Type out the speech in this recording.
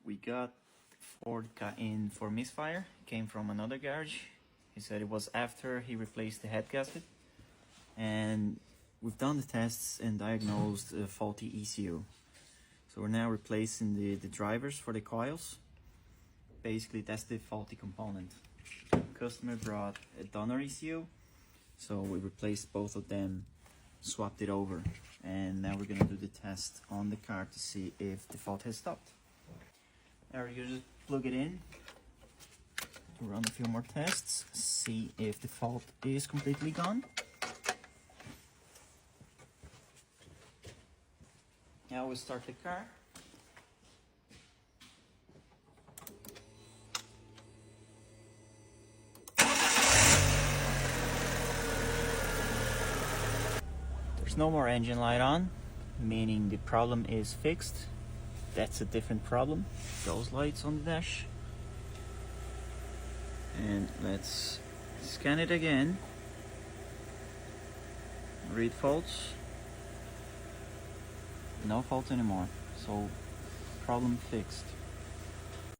We got Ford got in for Misfire, came from another garage. He said it was after he replaced the head gasket. And we've done the tests and diagnosed a faulty ECU. So we're now replacing the drivers for the coils. Basically that's the faulty component. The customer brought a donor ECU, so we replaced both of them, swapped it over, and now we're gonna do the test on the car to see if the fault has stopped. Now we're gonna just plug it in, run a few more tests, see if the fault is completely gone. Now we'll start the car. There's no more engine light on, meaning the problem is fixed. That's a different problem. Those lights on the dash. And let's scan it again. Read faults. No fault anymore, so problem fixed.